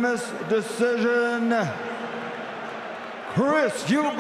unanimous decision, Chris Eubank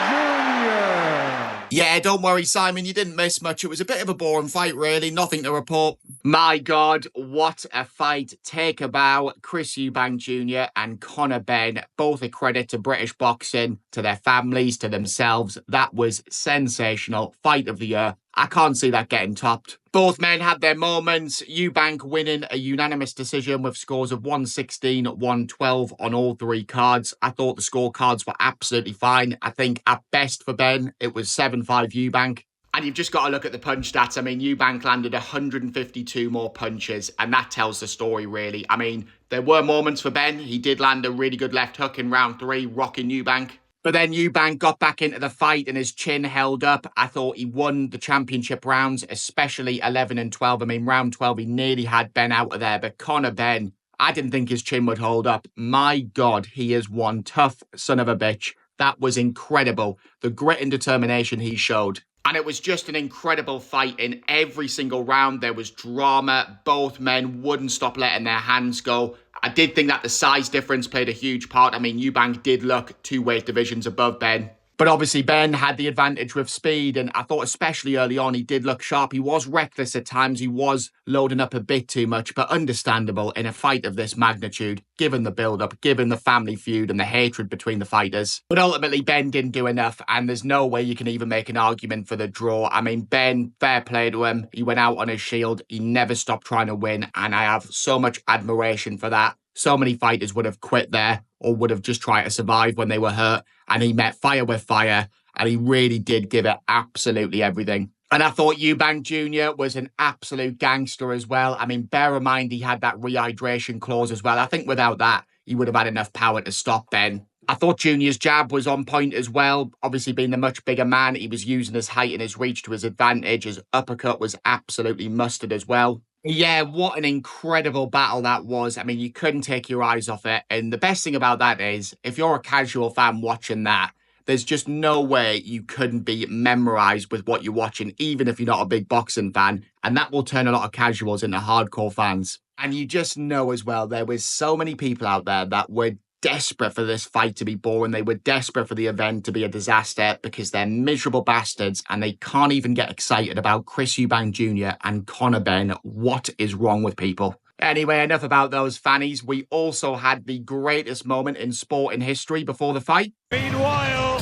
Jr. Yeah, don't worry, Simon, you didn't miss much. It was a bit of a boring fight, really. Nothing to report. My God, what a fight. Take a bow. Chris Eubank Jr. and Conor Benn, both a credit to British boxing, to their families, to themselves. That was sensational. Fight of the year. I can't see that getting topped. Both men had their moments. Eubank winning a unanimous decision with scores of 116, 112 on all three cards. I thought the scorecards were absolutely fine. I think at best for Benn, it was 7-5 Eubank. And you've just got to look at the punch stats. I mean, Eubank landed 152 more punches, and that tells the story, really. I mean, there were moments for Benn. He did land a really good left hook in round 3, rocking Eubank. But then Eubank got back into the fight and his chin held up. I thought he won the championship rounds, especially 11 and 12. I mean, round 12, he nearly had Benn out of there. But Conor Benn, I didn't think his chin would hold up. My God, he is one tough son of a bitch. That was incredible. The grit and determination he showed. And it was just an incredible fight in every single round. There was drama. Both men wouldn't stop letting their hands go. I did think that the size difference played a huge part. I mean, Eubank did look 2 weight divisions above Benn. But obviously, Benn had the advantage with speed, and I thought especially early on, he did look sharp. He was reckless at times. He was loading up a bit too much, but understandable in a fight of this magnitude, given the build-up, given the family feud and the hatred between the fighters. But ultimately, Benn didn't do enough, and there's no way you can even make an argument for the draw. I mean, Benn, fair play to him. He went out on his shield. He never stopped trying to win, and I have so much admiration for that. So many fighters would have quit there or would have just tried to survive when they were hurt. And he met fire with fire. And he really did give it absolutely everything. And I thought Eubank Jr. was an absolute gangster as well. I mean, bear in mind he had that rehydration clause as well. I think without that, he would have had enough power to stop Benn. I thought Junior's jab was on point as well. Obviously, being the much bigger man, he was using his height and his reach to his advantage. His uppercut was absolutely mustard as well. Yeah, what an incredible battle that was. I mean, you couldn't take your eyes off it. And the best thing about that is, if you're a casual fan watching that, there's just no way you couldn't be memorized with what you're watching, even if you're not a big boxing fan. And that will turn a lot of casuals into hardcore fans. And you just know as well, there was so many people out there that were desperate for this fight to be boring. They were desperate for the event to be a disaster because they're miserable bastards and they can't even get excited about Chris Eubank Jr. and Conor Benn. What is wrong with people? Anyway, enough about those fannies. We also had the greatest moment in sport in history before the fight. Meanwhile,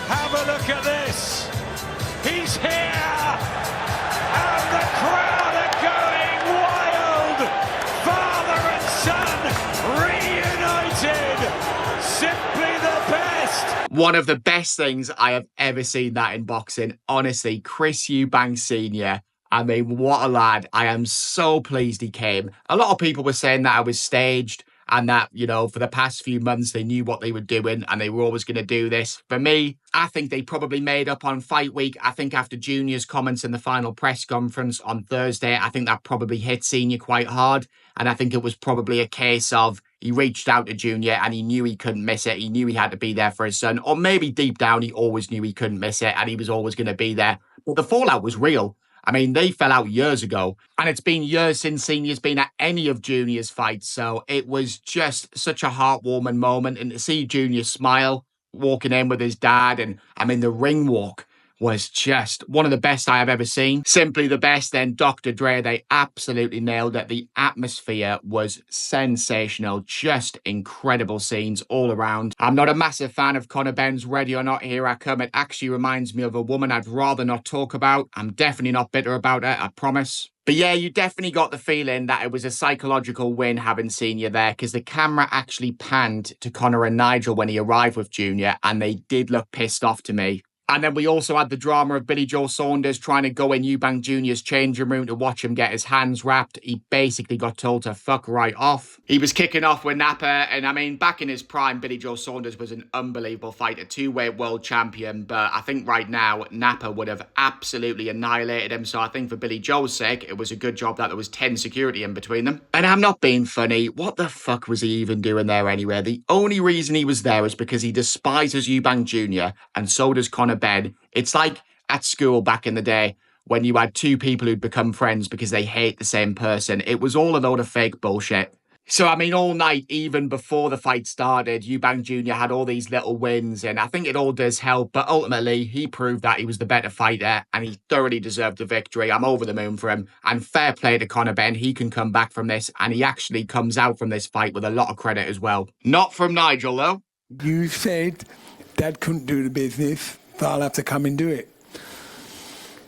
have a look at this. He's here, and the crowd are going wild. Father and son reunited. Simply the best. One of the best things I have ever seen that in boxing. Honestly, Chris Eubank Sr., I mean, what a lad. I am so pleased he came. A lot of people were saying that I was staged and that, you know, for the past few months, they knew what they were doing and they were always going to do this. For me, I think they probably made up on fight week. I think after Junior's comments in the final press conference on Thursday, I think that probably hit Senior quite hard. And I think it was probably a case of he reached out to Junior and he knew he couldn't miss it. He knew he had to be there for his son. Or maybe deep down, he always knew he couldn't miss it and he was always going to be there. But the fallout was real. I mean, they fell out years ago, and it's been years since Senior's been at any of Junior's fights, so it was just such a heartwarming moment, and to see Junior smile, walking in with his dad, and I mean, the ring walk was just one of the best I have ever seen. Simply the best. Then Dr. Dre, they absolutely nailed it. The atmosphere was sensational. Just incredible scenes all around. I'm not a massive fan of Conor Benn's Ready or Not, Here I Come. It actually reminds me of a woman I'd rather not talk about. I'm definitely not bitter about it, I promise. But yeah, you definitely got the feeling that it was a psychological win having Senior there because the camera actually panned to Conor and Nigel when he arrived with Junior and they did look pissed off to me. And then we also had the drama of Billy Joe Saunders trying to go in Eubank Jr.'s changing room to watch him get his hands wrapped. He basically got told to fuck right off. He was kicking off with Napa, and I mean, back in his prime, Billy Joe Saunders was an unbelievable fighter, 2-weight world champion, but I think right now, Napa would have absolutely annihilated him, so I think for Billy Joe's sake, it was a good job that there was 10 security in between them. And I'm not being funny, what the fuck was he even doing there anyway? The only reason he was there is because he despises Eubank Jr., and so does Conor Benn. It's like at school back in the day when you had two people who'd become friends because they hate the same person. It was all a load of fake bullshit. So, I mean, all night, even before the fight started, Eubank Jr. had all these little wins, and I think it all does help. But ultimately, he proved that he was the better fighter, and he thoroughly deserved the victory. I'm over the moon for him. And fair play to Conor Benn. He can come back from this, and he actually comes out from this fight with a lot of credit as well. Not from Nigel, though. You said Dad couldn't do the business, but I'll have to come and do it.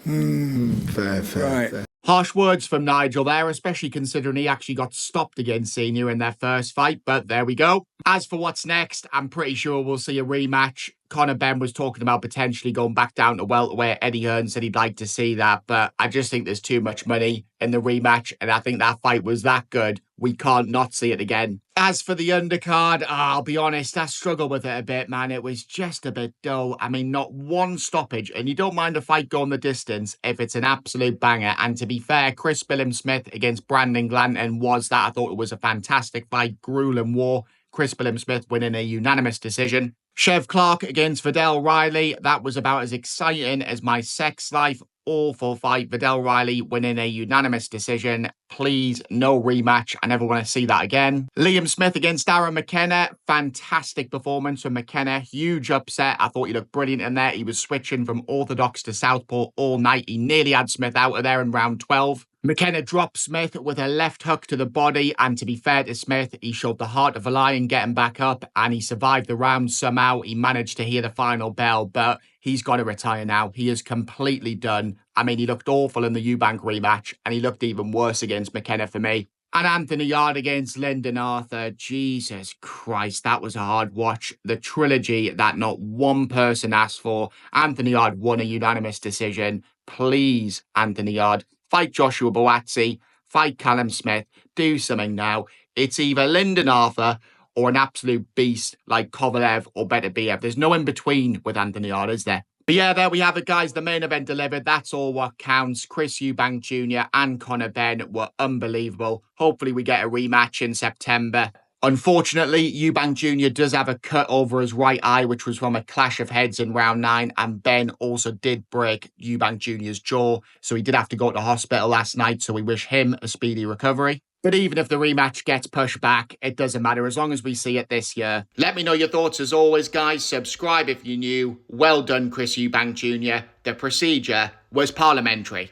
Fair. Harsh words from Nigel there, especially considering he actually got stopped against Senior in their first fight, but there we go. As for what's next, I'm pretty sure we'll see a rematch. Conor Benn was talking about potentially going back down to welterweight. Eddie Hearn said he'd like to see that, but I just think there's too much money in the rematch, and I think that fight was that good. We can't not see it again. As for the undercard, I'll be honest, I struggled with it a bit, man. It was just a bit dull. I mean, not one stoppage, and you don't mind a fight going the distance if it's an absolute banger. And to be fair, Chris Smith against Brandon Glanton was that. I thought it was a fantastic fight, grueling war. Chris Smith winning a unanimous decision. Chev Clark against Vidal Riley, that was about as exciting as my sex life. Awful fight. Vidal Riley winning a unanimous decision. Please, no rematch. I never want to see that again. Liam Smith against Darren McKenna. Fantastic performance from McKenna. Huge upset. I thought he looked brilliant in there. He was switching from orthodox to southpaw all night. He nearly had Smith out of there in round 12. McKenna dropped Smith with a left hook to the body, and to be fair to Smith, he showed the heart of a lion getting back up, and he survived the round somehow. He managed to hear the final bell, but he's got to retire now. He is completely done. I mean, he looked awful in the Eubank rematch, and he looked even worse against McKenna for me. And Anthony Yard against Lyndon Arthur. Jesus Christ, that was a hard watch. The trilogy that not one person asked for. Anthony Yard won a unanimous decision. Please, Anthony Yard, fight Joshua Buatsi, fight Callum Smith, do something now. It's either Lyndon Arthur or an absolute beast like Kovalev or Beterbiev. There's no in between with Anthony Yard, is there? But yeah, there we have it, guys. The main event delivered. That's all what counts. Chris Eubank Jr. and Conor Benn were unbelievable. Hopefully we get a rematch in September. Unfortunately, Eubank Jr. does have a cut over his right eye, which was from a clash of heads in round 9. And Benn also did break Eubank Jr.'s jaw. So he did have to go to hospital last night. So we wish him a speedy recovery. But even if the rematch gets pushed back, it doesn't matter as long as we see it this year. Let me know your thoughts as always, guys. Subscribe if you're new. Well done, Chris Eubank Jr. The procedure was parliamentary.